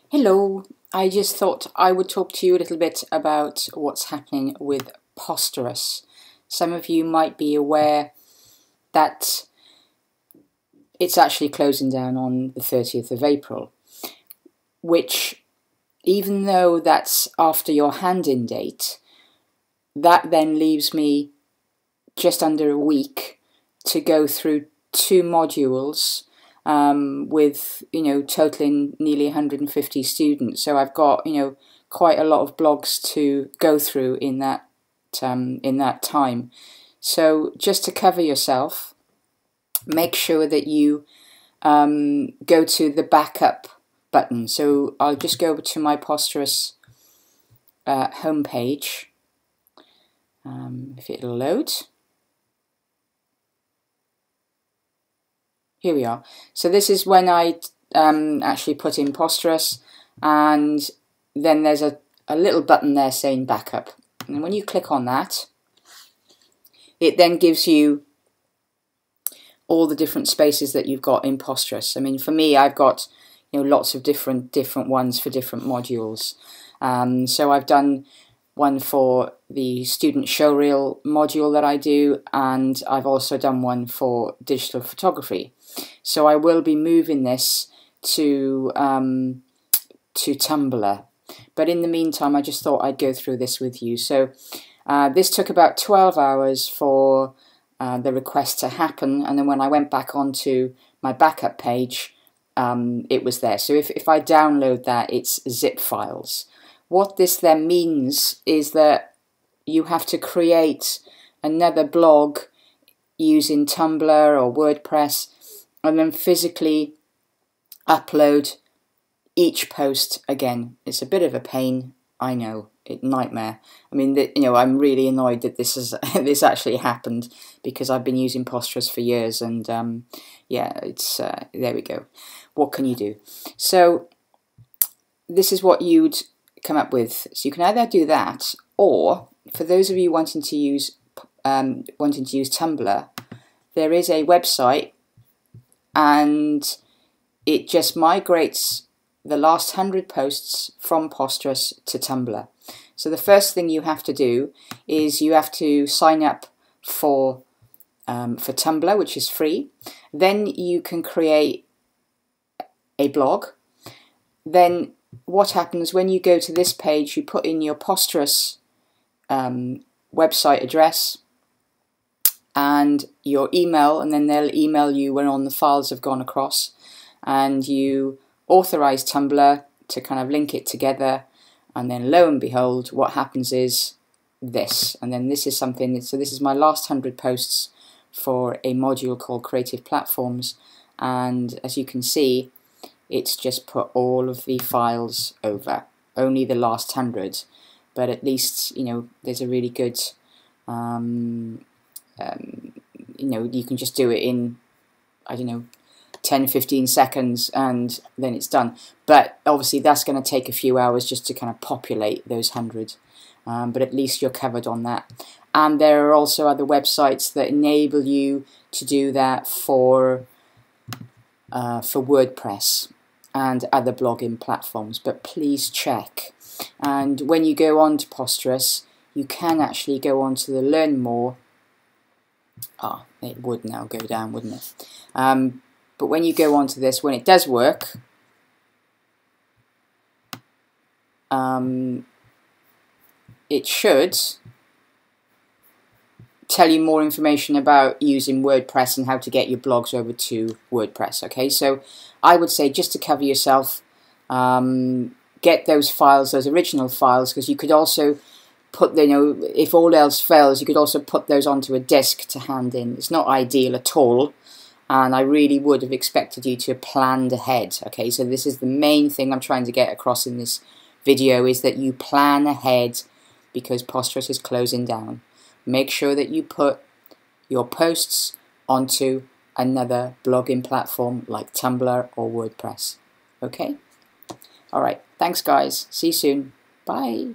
Hello, I just thought I would talk to you a little bit about what's happening with Posterous. Some of you might be aware that it's actually closing down on the 30th of April, which, even though that's after your hand-in date, that then leaves me just under a week to go through 2 modules with, totaling nearly 150 students. So I've got, quite a lot of blogs to go through in that time. So just to cover yourself, make sure that you go to the backup button. So I'll just go over to my Posterous homepage, if it'll load. Here we are. So this is when I actually put in Posterous, and then there's a little button there saying backup. And when you click on that, it then gives you all the different spaces that you've got in Posterous. I mean, for me, I've got lots of different ones for different modules. So I've done one for the student showreel module that I do, and I've also done one for digital photography. So I will be moving this to Tumblr. But in the meantime, I just thought I'd go through this with you. So this took about 12 hours for the request to happen, and then when I went back onto my backup page, it was there. So if I download that, it's zip files. What this then means is that you have to create another blog using Tumblr or WordPress, and then physically upload each post again. It's a bit of a pain, I know, nightmare. I mean, I'm really annoyed that this actually happened, because I've been using Posterous for years, and yeah, it's there we go. What can you do? So this is what you'd come up with. So you can either do that, or for those of you wanting to use Tumblr, there is a website, and it just migrates the last 100 posts from Posterous to Tumblr. So the first thing you have to do is you have to sign up for Tumblr, which is free. Then you can create a blog. Then what happens when you go to this page, you put in your Posterous website address and your email, and then they'll email you when all the files have gone across, and you authorize Tumblr to kind of link it together, and then lo and behold, what happens is this. And then this is something, so this is my last 100 posts for a module called Creative Platforms, and as you can see, it's just put all of the files over, only the last 100, but at least there's a really good you can just do it in, I don't know, 10-15 seconds, and then it's done. But obviously that's going to take a few hours just to kind of populate those 100, but at least you're covered on that. And there are also other websites that enable you to do that for WordPress and other blogging platforms, but please check. And when you go on to Posterous, you can actually go on to the Learn More. It would now go down, wouldn't it? But when you go on to this, when it does work, it should tell you more information about using WordPress and how to get your blogs over to WordPress. Okay, so I would say, just to cover yourself, get those files, those original files, because you could also put, if all else fails, you could also put those onto a disk to hand in. It's not ideal at all, and I really would have expected you to have planned ahead. Okay, so this is the main thing I'm trying to get across in this video, is that you plan ahead, because Posterous is closing down. Make sure that you put your posts onto another blogging platform like Tumblr or WordPress. Okay? Alright, thanks guys. See you soon. Bye.